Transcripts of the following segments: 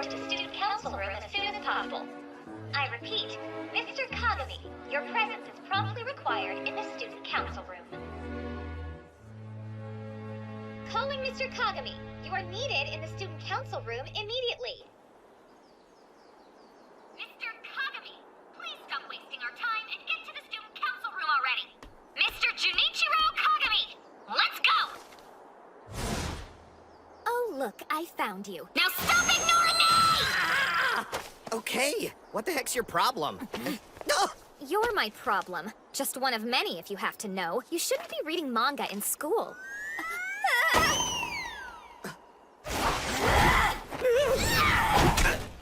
to student council room as soon as possible. I repeat, Mr. Kagami, your presence is promptly required in the student council room. Calling Mr. Kagami. You are needed in the student council room immediately. Mr. Kagami, please stop wasting our time and get to the student council room already. Mr. Junichirou Kagami, let's go! Oh, look, I found you. Now stop ignoring me! Ah! Okay, what the heck's your problem? Oh! You're my problem. Just one of many, if you have to know. You shouldn't be reading manga in school.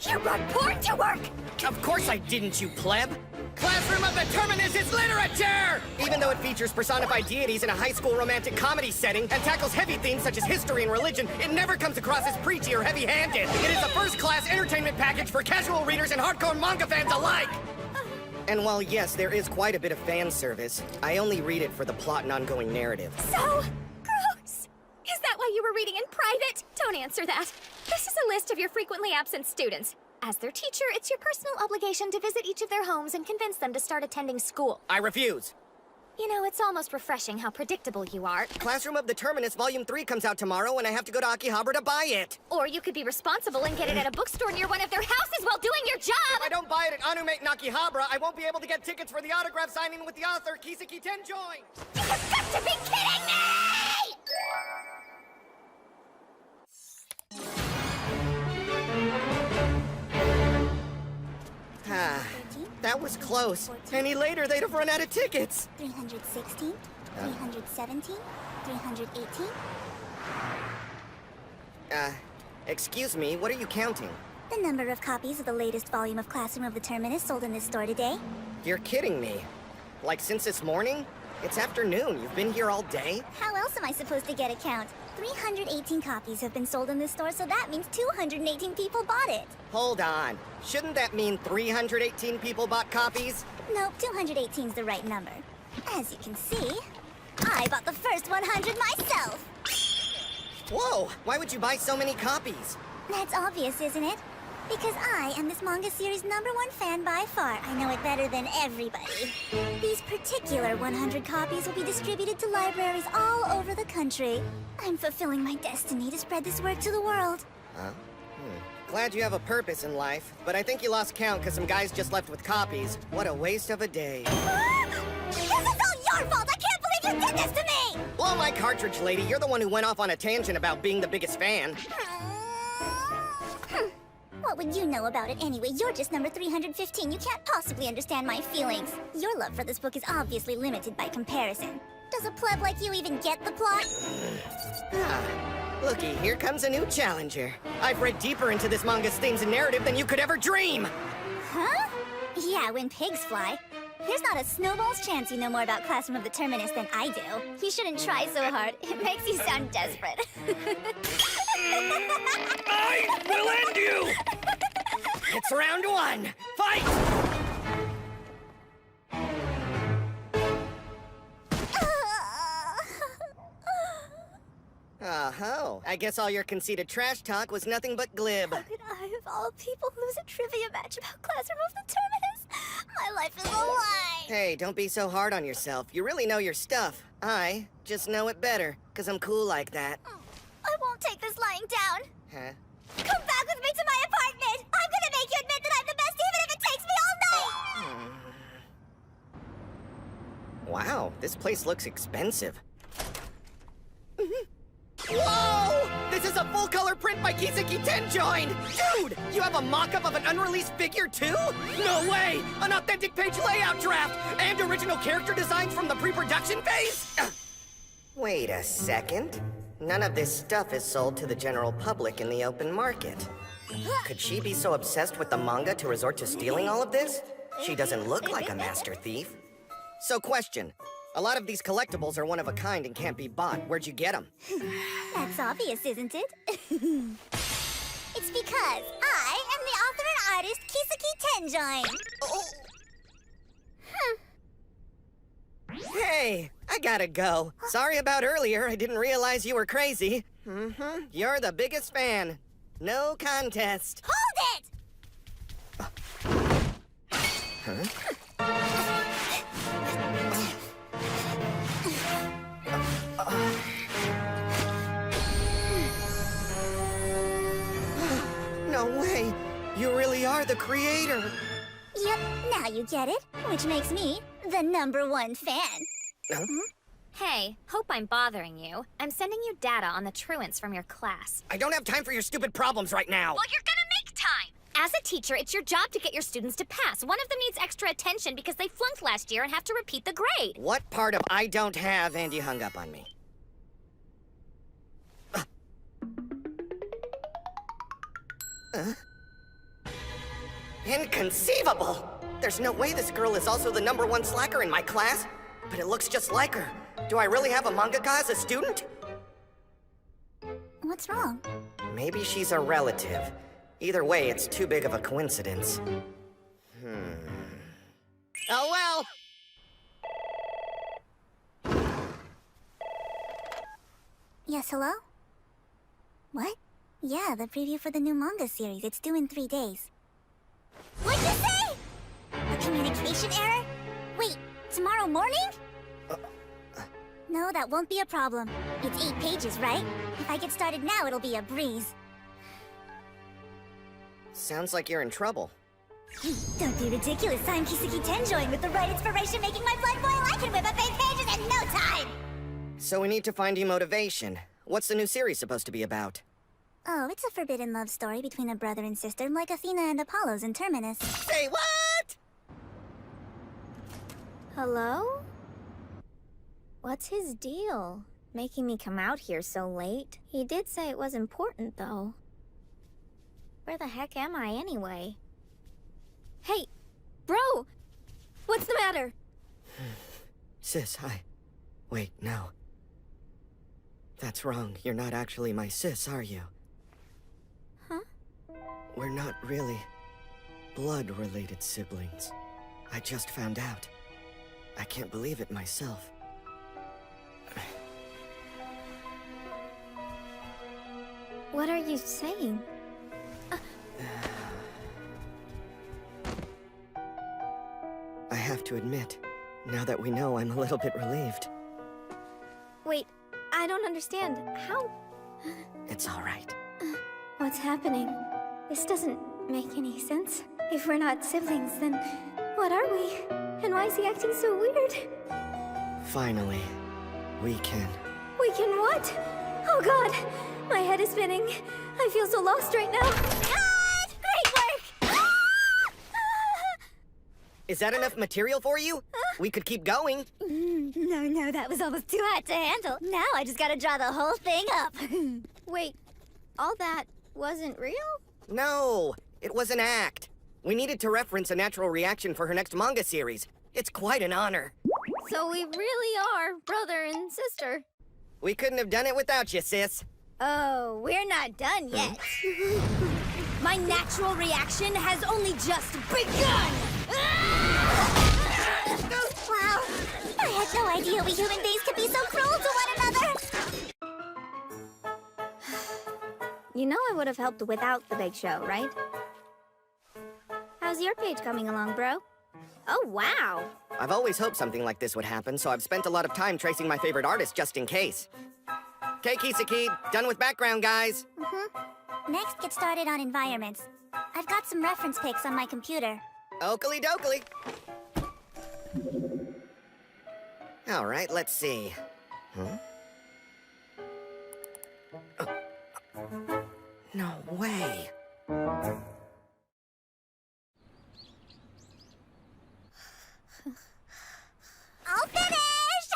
You brought porn to work! Of course I didn't, you pleb! Classroom of the Terminus is literature! Even though it features personified deities in a high school romantic comedy setting and tackles heavy themes such as history and religion, it never comes across as preachy or heavy-handed. It is a first-class entertainment package for casual readers and hardcore manga fans alike! And while yes, there is quite a bit of fan service, I only read it for the plot and ongoing narrative. So gross! Is that why you were reading in private? Don't answer that. This is a list of your frequently absent students. As their teacher, it's your personal obligation to visit each of their homes and convince them to start attending school. I refuse. You know, it's almost refreshing how predictable you are. Classroom of the Terminus Volume 3 comes out tomorrow and I have to go to Akihabara to buy it. Or you could be responsible and get it at a bookstore near one of their houses while doing your job! If I don't buy it at Anumate and Akihabara, I won't be able to get tickets for the autograph signing with the author, Kiseki Tenjoin! You've got to be kidding me! That was close. Any later, they'd have run out of tickets. 316, 317, 318. Excuse me, what are you counting? The number of copies of the latest volume of Classroom of the Terminus sold in this store today. You're kidding me. Like since this morning? It's afternoon. You've been here all day? How else am I supposed to get a count? 318 copies have been sold in this store, so that means 218 people bought it. Hold on. Shouldn't that mean 318 people bought copies? Nope, 218's the right number. As you can see, I bought the first 100 myself. Whoa! Why would you buy so many copies? That's obvious, isn't it? Because I am this manga series' #1 fan by far. I know it better than everybody. These particular 100 copies will be distributed to libraries all over the country. I'm fulfilling my destiny to spread this work to the world. Huh? Glad you have a purpose in life, but I think you lost count because some guys just left with copies. What a waste of a day. This is all your fault! I can't believe you did this to me! Blow my cartridge, lady. You're the one who went off on a tangent about being the biggest fan. What would you know about it anyway? You're just number 315. You can't possibly understand my feelings. Your love for this book is obviously limited by comparison. Does a pleb like you even get the plot? Looky, here comes a new challenger. I've read deeper into this manga's themes and narrative than you could ever dream! Huh? Yeah, when pigs fly. There's not a snowball's chance you know more about Classroom of the Terminus than I do. You shouldn't try so hard. It makes you sound desperate. I will end you! It's round 1. Fight! Oh, I guess all your conceited trash talk was nothing but glib. How could I, of all people, lose a trivia match about Classroom of the Terminus? My life is a lie! Hey, don't be so hard on yourself. You really know your stuff. I just know it better, because I'm cool like that. I won't take this lying down. Huh? Come back with me to my apartment! I'm gonna make you admit that I'm the best even if it takes me all night! Wow, this place looks expensive. Whoa! This is a full-color print by Kiseki Tenjoin! Dude, you have a mock-up of an unreleased figure too? No way! An authentic page layout draft! And original character designs from the pre-production phase? Wait a second. None of this stuff is sold to the general public in the open market. Could she be so obsessed with the manga to resort to stealing all of this? She doesn't look like a master thief. So question. A lot of these collectibles are one of a kind and can't be bought. Where'd you get them? That's obvious, isn't it? It's because I am the author and artist Kiseki Tenjoin. Oh. Hey, I gotta go. Sorry about earlier. I didn't realize you were crazy. You're the biggest fan. No contest. Hold No way! You really are the creator! Yep, now you get it. Which makes me the #1 fan. Huh? Hey, hope I'm bothering you. I'm sending you data on the truants from your class. I don't have time for your stupid problems right now! Well, you're gonna make time! As a teacher, it's your job to get your students to pass. One of them needs extra attention because they flunked last year and have to repeat the grade. What part of I don't have and you hung up on me? Inconceivable! There's no way this girl is also the #1 slacker in my class, but it looks just like her. Do I really have a mangaka as a student? What's wrong? Maybe she's a relative. Either way, it's too big of a coincidence. Oh well! Yes, hello? What? Yeah, the preview for the new manga series. It's due in 3 days. What'd you say? A communication error? Wait, tomorrow morning? No, that won't be a problem. It's 8 pages, right? If I get started now, it'll be a breeze. Sounds like you're in trouble. Don't be ridiculous. I'm Kiseki Tenjoin with the right inspiration making my blood boil. I can whip up 8 pages in no time! So we need to find you motivation. What's the new series supposed to be about? Oh, it's a forbidden love story between a brother and sister, like Athena and Apollo's in Terminus. Say what?! Hello? What's his deal? Making me come out here so late. He did say it was important, though. Where the heck am I, anyway? Hey, bro! What's the matter? Sis, hi. Wait, no. That's wrong. You're not actually my sis, are you? Huh? We're not really blood-related siblings. I just found out. I can't believe it myself. What are you saying? I have to admit, now that we know, I'm a little bit relieved. Wait, I don't understand. How? It's all right. What's happening? This doesn't make any sense. If we're not siblings, then what are we? And why is he acting so weird? Finally, we can. We can what? Oh god, my head is spinning. I feel so lost right now. Cut! Great work! Is that enough material for you? We could keep going. No, that was almost too hot to handle. Now I just gotta draw the whole thing up. Wait, all that wasn't real? No, it was an act. We needed to reference a natural reaction for her next manga series. It's quite an honor. So we really are brother and sister. We couldn't have done it without you, sis. Oh, we're not done yet. My natural reaction has only just begun! Wow, I had no idea we human beings could be so cruel to one another. You know I would have helped without the big show, right? How's your page coming along, bro? Oh, wow! I've always hoped something like this would happen, so I've spent a lot of time tracing my favorite artist just in case. Okay, Kiseki, done with background, guys. Next, get started on environments. I've got some reference pics on my computer. Oakley dokley. All right, let's see. No way. All finished!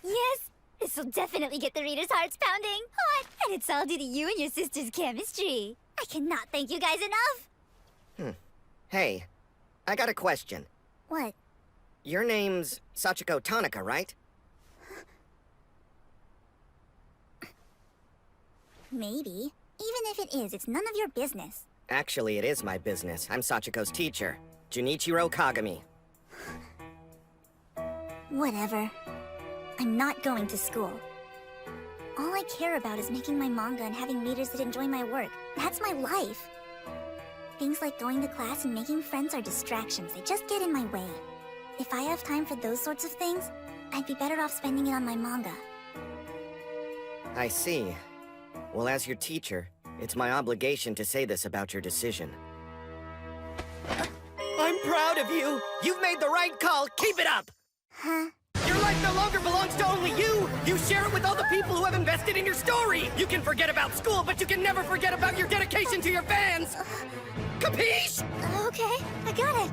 Yes. This'll definitely get the readers' hearts pounding. Hot. And it's all due to you and your sister's chemistry. I cannot thank you guys enough. Hey, I got a question. What? Your name's Sachiko Tanaka, right? Maybe. Even if it is, it's none of your business. Actually, it is my business. I'm Sachiko's teacher, Junichirou Kagami. Whatever. I'm not going to school. All I care about is making my manga and having readers that enjoy my work. That's my life. Things like going to class and making friends are distractions. They just get in my way. If I have time for those sorts of things, I'd be better off spending it on my manga. I see. Well, as your teacher, it's my obligation to say this about your decision. I'm proud of you! You've made the right call! Keep it up! Huh? Your life no longer belongs to only you! You share it with all the people who have invested in your story! You can forget about school, but you can never forget about your dedication to your fans! Capiche? Okay, I got it.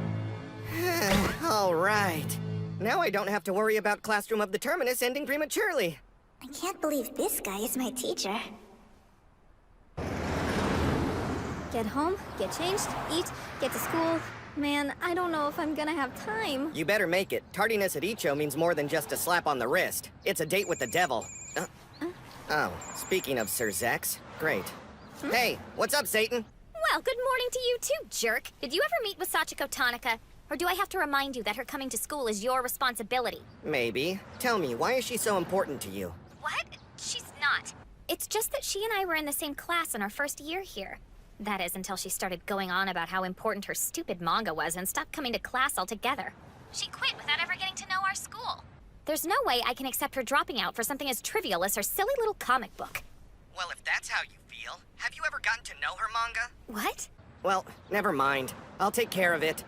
All right. Now I don't have to worry about Classroom of the Terminus ending prematurely. I can't believe this guy is my teacher. Get home, get changed, eat, get to school. Man, I don't know if I'm gonna have time. You better make it. Tardiness at Icho means more than just a slap on the wrist. It's a date with the devil. Oh, speaking of Sir Zex, great. Hey, what's up, Satan? Well, good morning to you too, jerk. Did you ever meet with Sachiko Tanaka? Or do I have to remind you that her coming to school is your responsibility? Maybe. Tell me, why is she so important to you? What? She's not. It's just that she and I were in the same class in our first year here. That is, until she started going on about how important her stupid manga was and stopped coming to class altogether. She quit without ever getting to know our school. There's no way I can accept her dropping out for something as trivial as her silly little comic book. Well, if that's how you feel, have you ever gotten to know her manga? What? Well, never mind. I'll take care of it.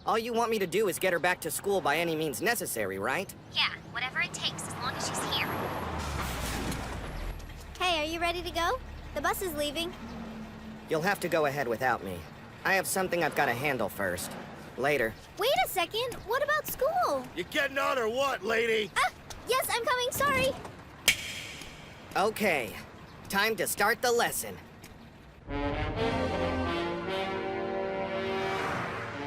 All you want me to do is get her back to school by any means necessary, right? Yeah, whatever it takes, as long as she's here. Hey, are you ready to go? The bus is leaving. You'll have to go ahead without me. I have something I've got to handle first. Later. Wait a second, what about school? You getting on or what, lady? Ah, yes, I'm coming, sorry. Okay, time to start the lesson.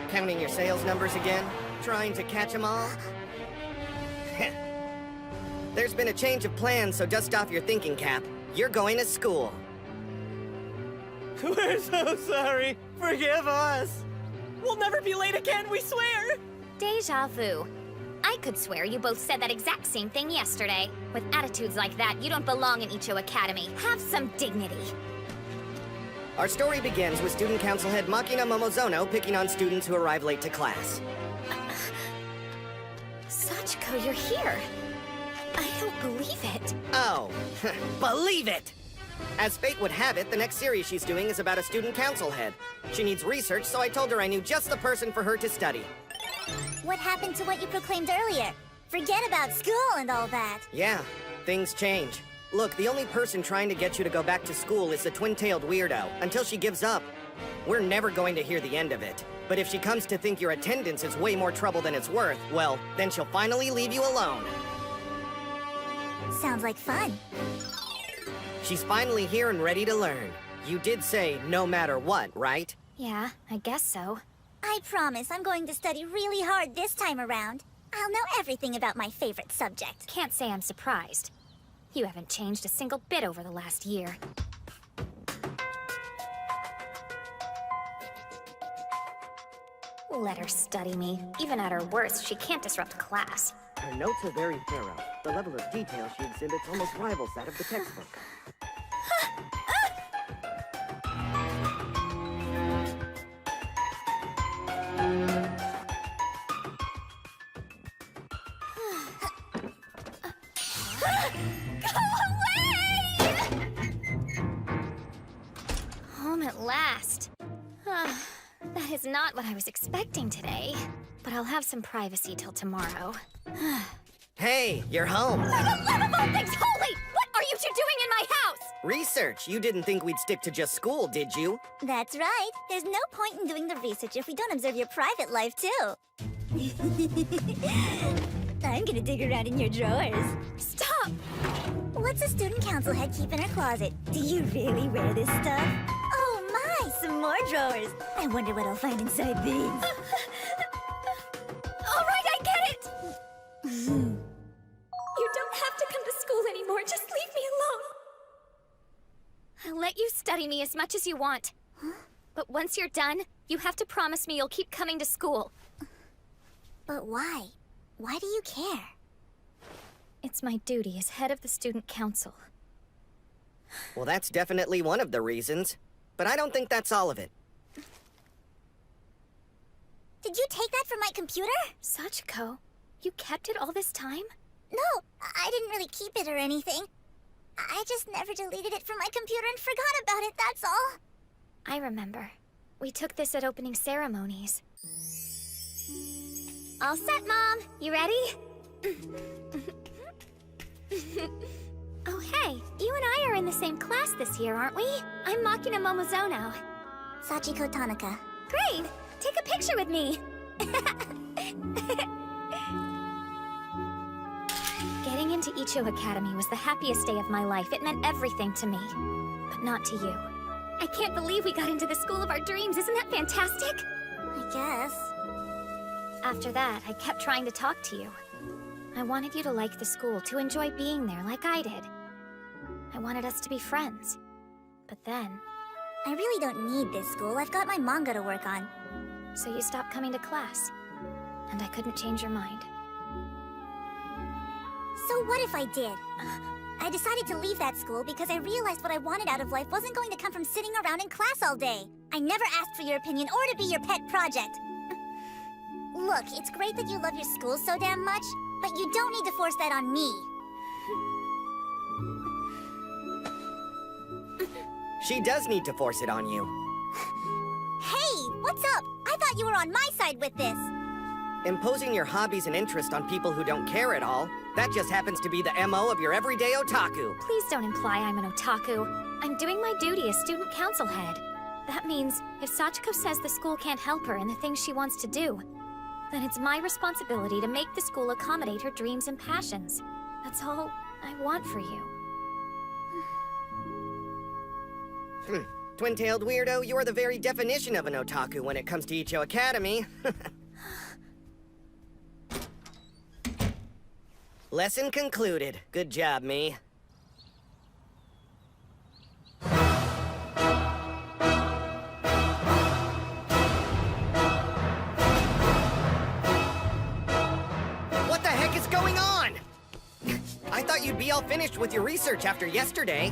Counting your sales numbers again? Trying to catch them all? There's been a change of plans, so dust off your thinking cap. You're going to school. We're so sorry. Forgive us. We'll never be late again, we swear. Deja vu. I could swear you both said that exact same thing yesterday. With attitudes like that, you don't belong in Icho Academy. Have some dignity. Our story begins with Student Council Head Makina Momozono picking on students who arrive late to class. Sachiko, you're here. I don't believe it. Oh, believe it! As fate would have it, the next series she's doing is about a student council head. She needs research, so I told her I knew just the person for her to study. What happened to what you proclaimed earlier? Forget about school and all that. Yeah, things change. Look, the only person trying to get you to go back to school is the twin-tailed weirdo, until she gives up. We're never going to hear the end of it. But if she comes to think your attendance is way more trouble than it's worth, well, then she'll finally leave you alone. Sounds like fun. She's finally here and ready to learn. You did say no matter what, right? Yeah, I guess so. I promise I'm going to study really hard this time around. I'll know everything about my favorite subject. Can't say I'm surprised. You haven't changed a single bit over the last year. Let her study me. Even at her worst, she can't disrupt class. Her notes are very thorough. The level of detail she exhibits almost rivals that of the textbook. Home at last. That is not what I was expecting today. But I'll have some privacy till tomorrow. Hey, you're home. For the love of all things holy! What are you two doing in my house? Research. You didn't think we'd stick to just school, did you? That's right. There's no point in doing the research if we don't observe your private life, too. I'm gonna dig around in your drawers. Stop! What's a student council head keep in her closet? Do you really wear this stuff? Oh my, some more drawers. I wonder what I'll find inside these. All right, I get it! You don't have to come to school anymore. Just leave me alone. I'll let you study me as much as you want. But once you're done, you have to promise me you'll keep coming to school. But why? Why do you care? It's my duty as head of the student council. Well, that's definitely one of the reasons. But I don't think that's all of it. Did you take that from my computer? Sachiko, you kept it all this time? No, I didn't really keep it or anything. I just never deleted it from my computer and forgot about it, that's all. I remember. We took this at opening ceremonies. All set, Mom. You ready? Oh, hey. You and I are in the same class this year, aren't we? I'm Makina Momozono. Sachiko Tanaka. Great! Take a picture with me! Getting into Icho Academy was the happiest day of my life. It meant everything to me. But not to you. I can't believe we got into the school of our dreams. Isn't that fantastic? I guess. After that, I kept trying to talk to you. I wanted you to like the school, to enjoy being there like I did. I wanted us to be friends. But then... I really don't need this school. I've got my manga to work on. So you stopped coming to class. And I couldn't change your mind. So what if I did? I decided to leave that school because I realized what I wanted out of life wasn't going to come from sitting around in class all day. I never asked for your opinion or to be your pet project. Look, it's great that you love your school so damn much, but you don't need to force that on me. She does need to force it on you. Hey, what's up? I thought you were on my side with this. Imposing your hobbies and interests on people who don't care at all, that just happens to be the MO of your everyday otaku. Please don't imply I'm an otaku. I'm doing my duty as student council head. That means, if Sachiko says the school can't help her in the things she wants to do, then it's my responsibility to make the school accommodate her dreams and passions. That's all I want for you. Twin-tailed weirdo, you are the very definition of an otaku when it comes to Icho Academy. Lesson concluded. Good job, me. What the heck is going on? I thought you'd be all finished with your research after yesterday.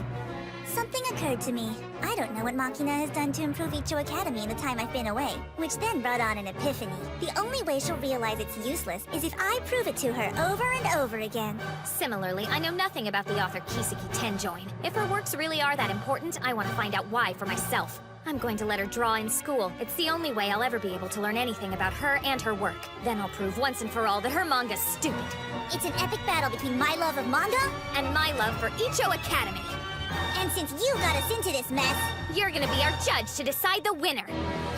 Something occurred to me. I don't know what Makina has done to improve Icho Academy in the time I've been away, which then brought on an epiphany. The only way she'll realize it's useless is if I prove it to her over and over again. Similarly, I know nothing about the author Kiseki Tenjoin. If her works really are that important, I want to find out why for myself. I'm going to let her draw in school. It's the only way I'll ever be able to learn anything about her and her work. Then I'll prove once and for all that her manga's stupid. It's an epic battle between my love of manga and my love for Icho Academy. And since you got us into this mess, you're gonna be our judge to decide the winner.